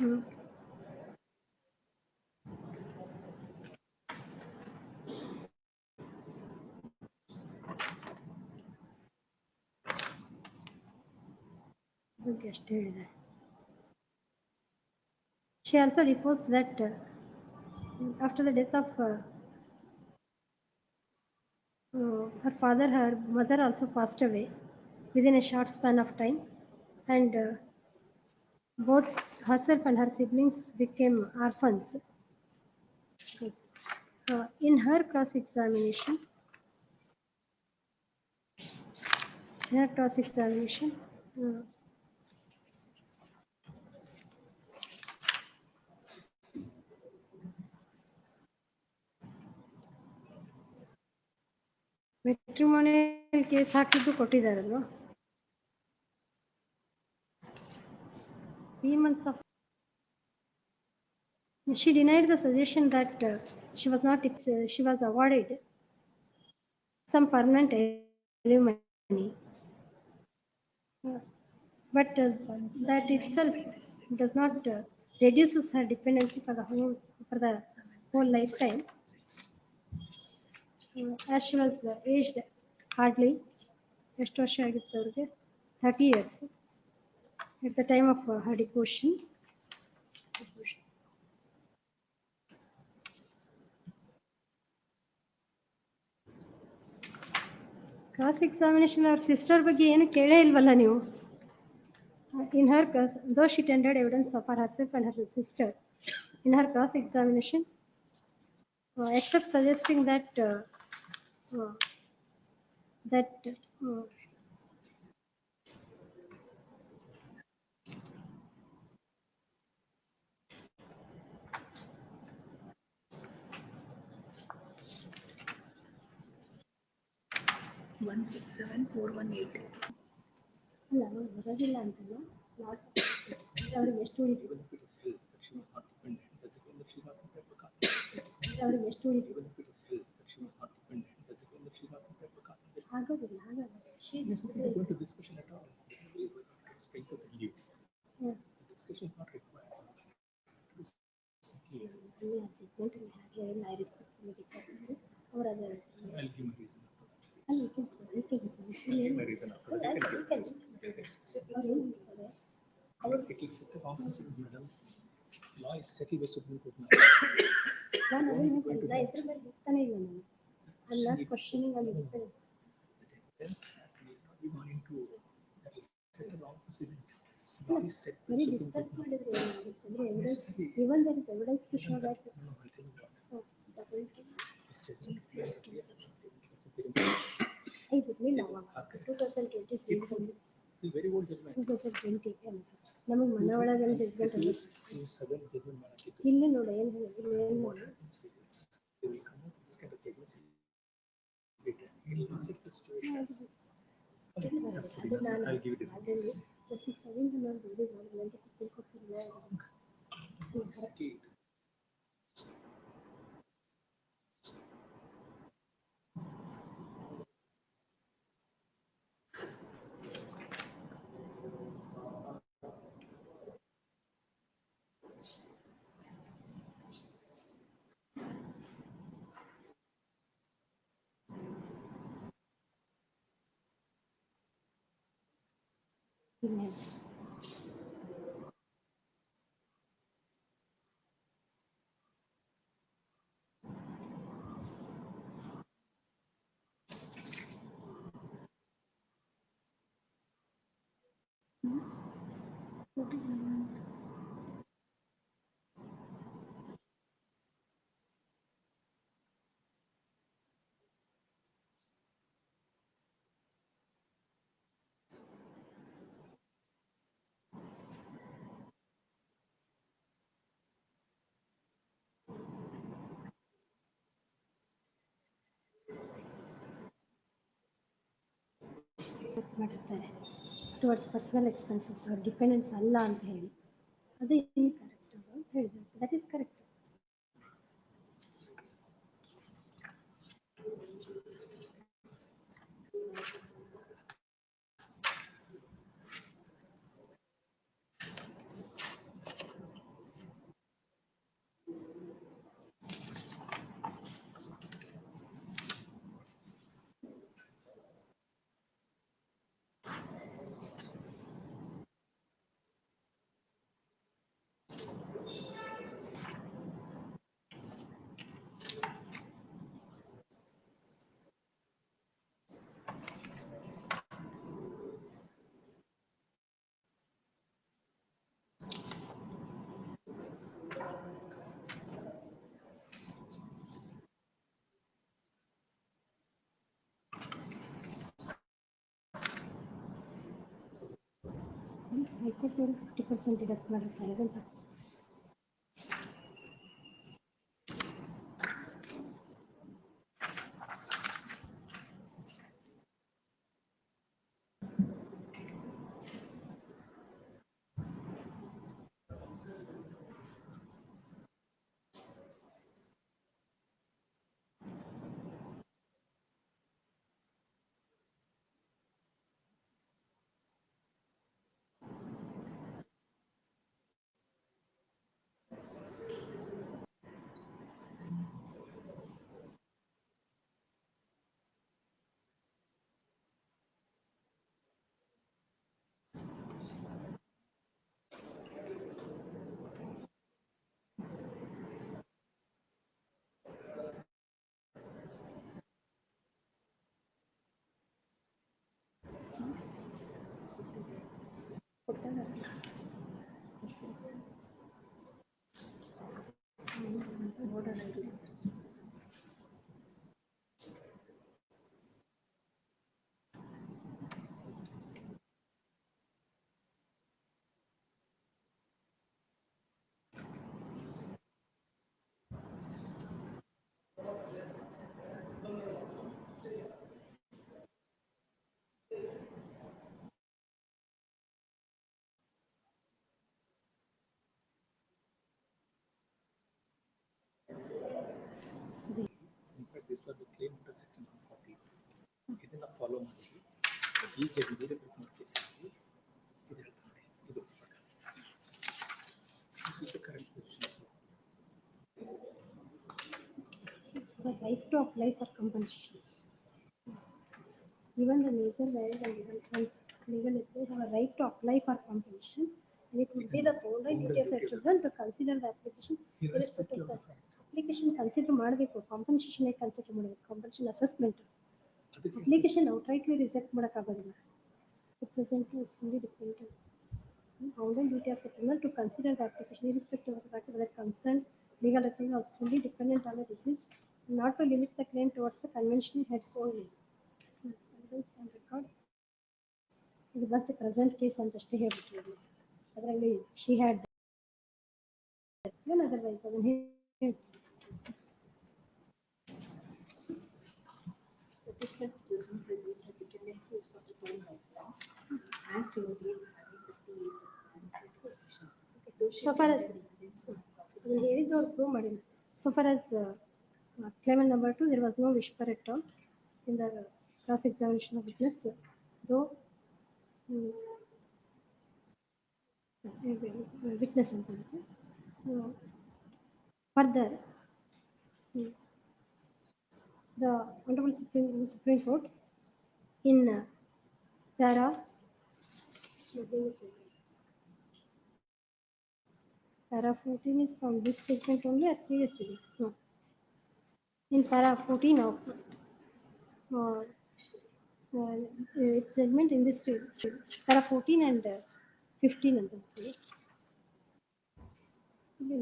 Hmm. ಬಗ್ಗೆ ಅಷ್ಟೇ ಹೇಳಿದೆ. She also deposed that after the death of her father, her mother also passed away within a short span of time, and both herself and her siblings became orphans. In her cross-examination, uh, matrimonial case ಹಾಕಿದ್ದು ಕೊಟ್ಟಿದ್ದಾರಲ್ವಾ? 3 months of. She denied the suggestion that she was not. She was awarded some permanent alimony, but that itself does not reduces her dependency for the whole lifetime. As she was aged hardly ಎಷ್ಟು ವರ್ಷ ಆಗಿತ್ತು ಅವ್ರಿಗೆ? 30 years at the time of her deposition. Cross examination ಅವ್ರ sister ಬಗ್ಗೆ ಏನು ಕೇಳೇ ಇಲ್ವಲ್ಲ ನೀವು? In her though she tendered evidence of herself and her sister in her cross examination, except suggesting that that 167418 ಅಲ್ಲ ಬರೋದಿಲ್ಲ ಅಂತಲ್ಲ. ಲಾಸ್ಟ್ ಅವ್ರಿಗೆ ಎಷ್ಟು ಉಳಿತು? ಅವ್ರಿಗೆ ಎಷ್ಟು ಉಳಿತು? ಆಗೋದಿಲ್ಲ ಹಾಗಾದ್ರೆ ಅವರ Law is settled by Supreme Court. ನಾನು ಅದನ್ನ ಹೇಳ್ತಾ ಇದ್ರ ಮೇಲೆ ಹೋಗ್ತಾನೆ ಇಲ್ಲ ನಾನು. I'm not questioning on the difference. The evidence that may not be gone into that is set the wrong precedent. Very discuss ಮಾಡಿದ್ರೆ ಏನಾಗುತ್ತೆ ಅಂದ್ರೆ evidence, even there is evidence to show that. ಇದಿರಲಿಲ್ಲ ಅವಾಗ 2020 very old judgment. 2020 ನಮಗೆ ಮನೆ ಒಳಗೆ judgment ಇಲ್ಲಿ ನೋಡಿ ಏನು ಹೇಳಿದ್ರು. ಅದು ನಾನು ಆಲ್ರೆಡಿ ಜಸ್ಟಿಸ್ ರವೀಂದ್ರ ನಾನು ಹೇಳಿದ್ರು ಸುಪ್ರೀಂ ಕೋರ್ಟ್ ಮಾಡಿರ್ತಾರೆ ಟುವರ್ಡ್ಸ್ ಪರ್ಸನಲ್ ಎಕ್ಸ್ಪೆನ್ಸಸ್ ಅವ್ರ ಡಿಪೆಂಡೆನ್ಸ್ ಅಲ್ಲ ಅಂತ ಹೇಳಿ. ಅದು ಕರೆಕ್ಟ್ ಅಂತ ಹೇಳಿದ್ರು. That is correct. ಹೈಕೋರ್ಟ್ ಅವರು 50% ಡಿಡಕ್ಟ್ ಮಾಡಿರ್ತಾರೆ ಅಂತ. In fact, this was a claim under section 140. ಇದನ್ನ ಫಾಲೋ ಮಾಡಿ ಈ ಬೇರೆ ಕೇಸಲ್ಲಿ ಇದು ಹೇಳ್ತಾರೆ. ಇದು This is the current position. The right to apply for compensation. Even the legal valid and legal sense, legal entities have a right to apply for compensation, and it would be the founding duty of the children to consider the application irrespective of the application. Consider ಮಾಡಬೇಕು, compensation consider ಮಾಡಬೇಕು, compensation assessment. Application outrightly reject ಮಾಡಕ್ಕಾಗೋದಿಲ್ಲ. The present is fully dependent. Founding duty of the criminal to consider the application irrespective of the fact whether concerned legal representative was fully dependent on the deceased, not to limit the claim towards the conventional heads only. On record, ಇದು ಮತ್ತೆ present case ಅಂತ ಅಷ್ಟೇ ಹೇಳ್ಬಿಟ್ಟಿರೋದು. ಅದರಲ್ಲಿ she had otherwise ಅದನ್ನ ಹೇಳಿ so far as ಅದನ್ನ ಹೇಳಿದ್ದು ಅವ್ರು ಪ್ರೂವ್ ಮಾಡಿಲ್ಲ. So far as claimant number 2, there was no whisper at all in the cross examination of witness, though witness ಅಂತ further the Honorable Supreme Court in para 14 is from this statement only or previous statement? No. In para 14 of its judgment in this para 14 and 15 and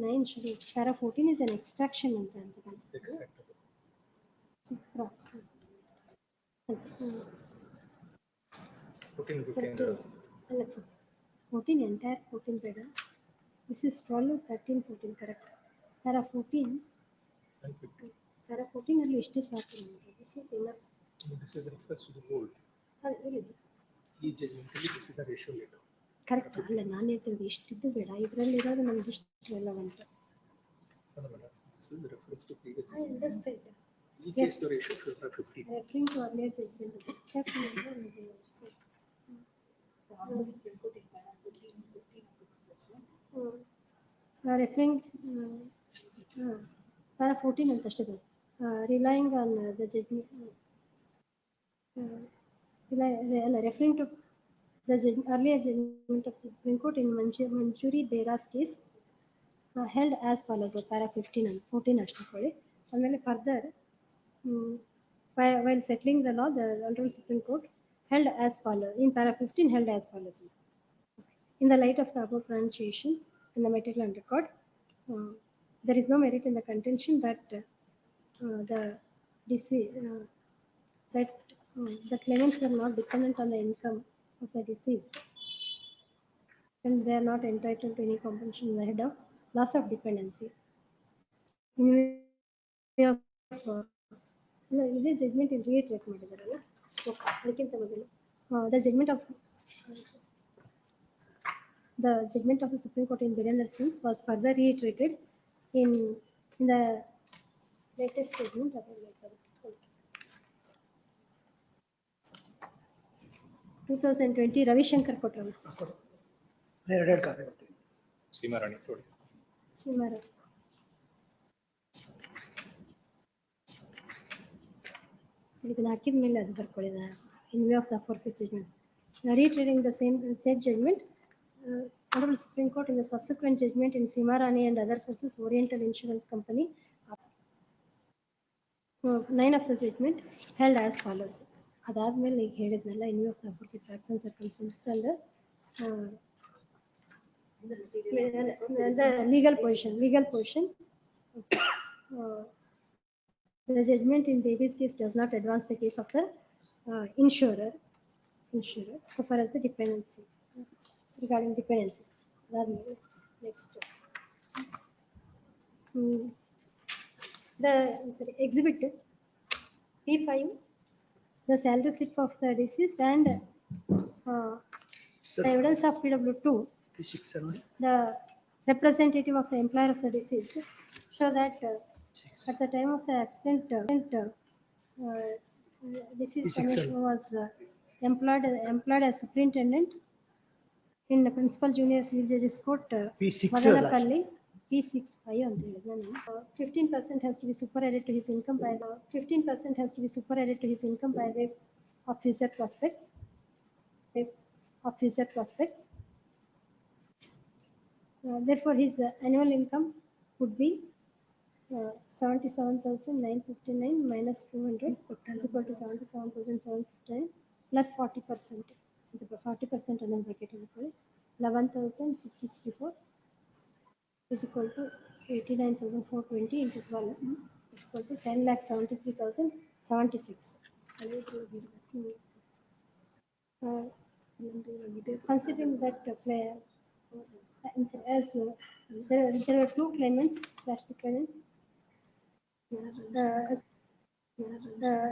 9 should be para 14 is an extraction ಅಂತ ಕಾಣಿಸುತ್ತೆ. 14 entire 14 ಬೇಡ. This is 12, 13, 14 correct. Para 14 ಅಲ್ಲಿ ಎಷ್ಟೇ ಸಾಕು. This is enough. This is refers to the whole. ಈ ಜಜ್ಮೆಂಟಲ್ಲಿ this is the ratio later. Correct ಅಲ್ಲ, ನಾನು ಹೇಳ್ತಿರೋದು ಇಷ್ಟಿದ್ದು ಬೇಡ, ಇದರಲ್ಲಿ ಇರೋದು ನಮ್ಗೆ ಇಷ್ಟು relevant. This is reference to previous I understand. ಈ case ratio 15. Referring to earlier judgment. Referring para 14 ಅಂತ ಅಷ್ಟೇ. Relying on the judgment, referring to the earlier judgment of the Supreme Court in Manjuri Bera's case, held as follows. Para 15 and 14 ಅಷ್ಟೇ ಕೊಡಿ. ಆಮೇಲೆ further while settling the law, the Honorable Supreme Court held as follows. In para 15 held as follows. In the light of the above pronunciations in the material and record, there is no merit in the contention that the claimants were not dependent on the income of the deceased. and they are not entitled to any compensation in the head of loss of dependency. In view of ಇದೇ judgement ಇಲ್ಲಿ ರಿಯೇಟ್ರೇಟ್ ಮಾಡಿದಾರಲ್ಲ ಅದಕ್ಕಿಂತ ಮೊದಲು the judgment of the Supreme Court in Vide was further reiterated in the latest judgment. 2020 Ravishankar ಕೊಟ್ಟರು. ಎರಡೆರಡು copy ಕೊಡ್ತೀವಿ. ಸೀಮಾರಾಣಿ ನೋಡಿ. ಸೀಮಾರಾಣಿ ಇದನ್ನ ಹಾಕಿದ ಮೇಲೆ ಅದು ಬರ್ಕೊಳ್ಳಿದ in view of the aforesaid judgment. Reiterating the same said judgment, Honorable Supreme Court in the subsequent judgment in Seemarani and other sources Oriental Insurance Company 9 of the judgment held as follows. ಅದಾದ್ಮೇಲೆ ಈಗ ಹೇಳಿದ್ನಲ್ಲ in view of the aforesaid facts and circumstances and the legal position. The judgment in baby's case does not advance the case of the insurer so far as the dependency. Regarding dependency. Next. The exhibit P5, the salary slip of the deceased and the evidence of PW2, the representative of the employer of the deceased, show that at the time of the accident, deceased commissioner was employed as superintendent in the principal junior civil judges court, Madanapalli, P65 ಅಂತ ಹೇಳಿದ್ನ ನಾನು. 15% has to be superadded to his income by 15% has to be superadded to his income by way of future prospects. Therefore, his annual income would be 77,959 minus 200 is equal to 77,759 plus 40%. The 40% ಅನ್ನೋದು bracket ಇಟ್ಕೊಳ್ಳಿ. 11,664 is equal to 89,420 into 12 is equal to 10,73,076. Considering that as there are two claimants,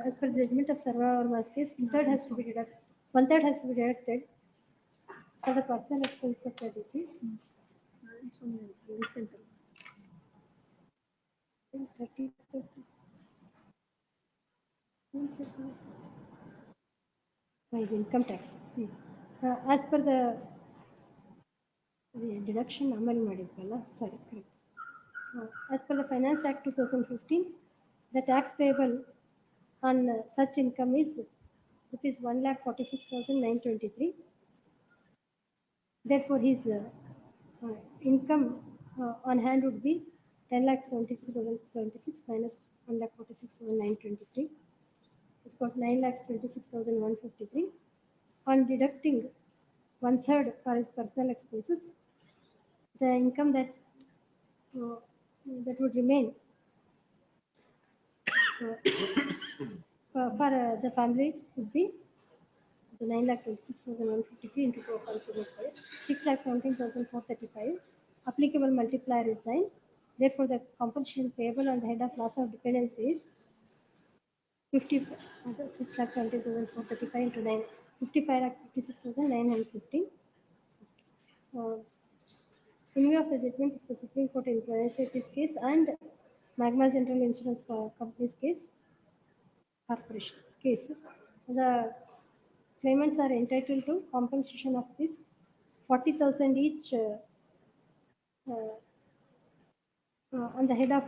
as per judgment of Sarva Verma's case, one third has to be deducted for the personal expense of the deceased. 30%. Income tax. As per the deduction ಆಮೇಲೆ ಮಾಡಿದ್ವಲ್ಲ sorry correct. As per the Finance Act 2015, the tax payable on such income is rupees 1,46,923. Therefore, his income on hand would be 10,73,076 minus 1,46,923 is got 9,26,153. On deducting one third for his personal expenses, the income that would remain for the family would be 9,26,153 into 6,17,435. Applicable multiplier is 9. Therefore, the compensation payable on the head of loss of dependency is 6,17,435 into 9, 55,56,915. In view of the judgment of the Supreme Court in Proceedings case and Magma General Insurance Company's case, corporation case, the claimants are entitled to compensation of this 40,000 each on the head of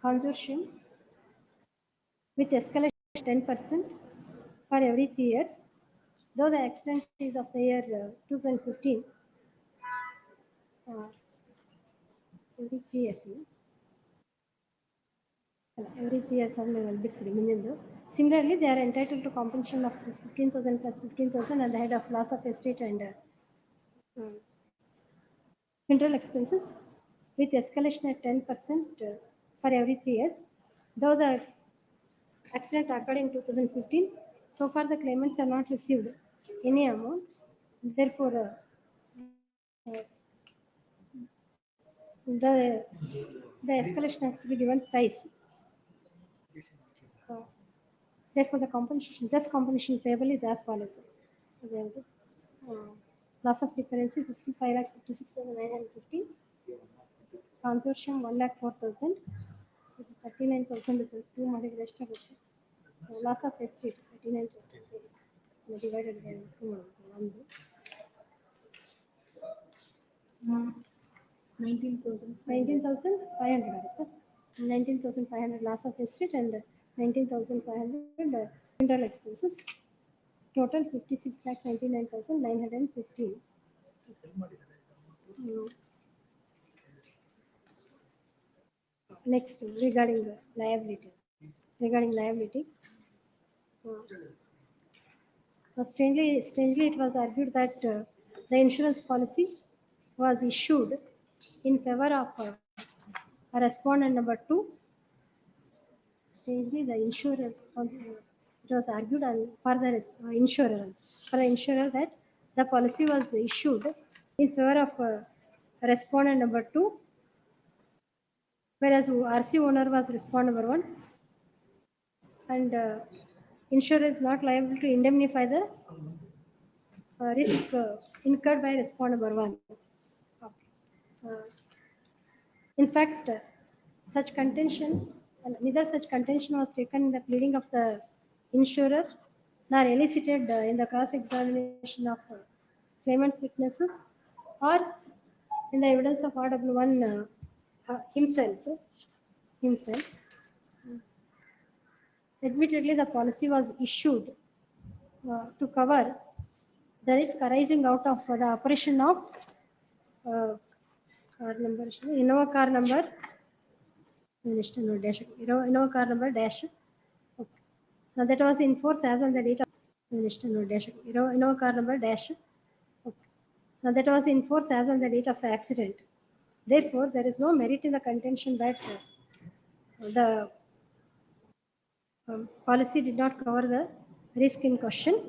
consortium with escalation 10% for every 3 years. Though the accident is of the year 2015, every 3 years. Every 3 years only will be minimum. Similarly, they are entitled to compensation of this 15,000 plus 15,000 at the head of loss of estate and funeral expenses with escalation at 10% for every 3 years. Though the accident occurred in 2015, so far the claimants are not received any amount. Therefore, the escalation has to be given thrice. Therefore, the compensation, just compensation payable is as follows. Loss of difference 55 lakhs 56,950. Consortium 1,04,000. 39,000 with 2 multiplied extra. Loss of estate 39,000 divided by 2. 19,500. 19,500 loss of estate and 19,500 general expenses. Total 56,99,915. Next, regarding liability. Regarding liability, strangely, it was argued that the insurance policy was issued in favor of respondent number 2. Strangely, the insurer, it was argued for the insurer that the policy was issued in favor of respondent number 2, whereas RC owner was respondent number 1, and insurer is not liable to indemnify the risk incurred by respondent number 1. Okay. In fact, such contention, neither such contention was taken in the pleading of the insurer nor elicited in the cross-examination of claimant's witnesses or in the evidence of RW1 himself. Admittedly, the policy was issued to cover the risk arising out of the operation of Innova car number Innova car number dash. Okay. Now that was in force as on the date of Innova car number dash. Okay. Now that was in force as on the date of the accident. Therefore, there is no merit in the contention that the policy did not cover the risk in question.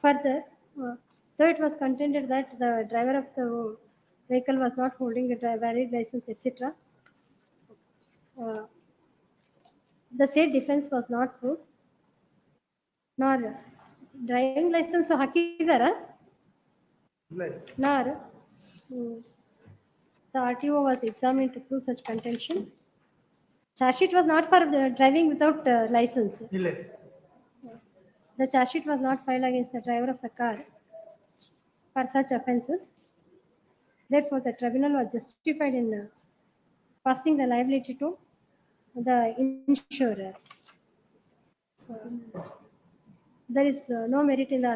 Further, though it was contended that the driver of the vehicle was not holding a valid license, etc., the said defense was not proved, nor driving license hakidara, nor the RTO was examined to prove such contention. Charge sheet was not for driving without license. The charge sheet was not filed against the driver of the car for such offences. Therefore, the tribunal was justified in passing the liability to the insurer. There is no merit in the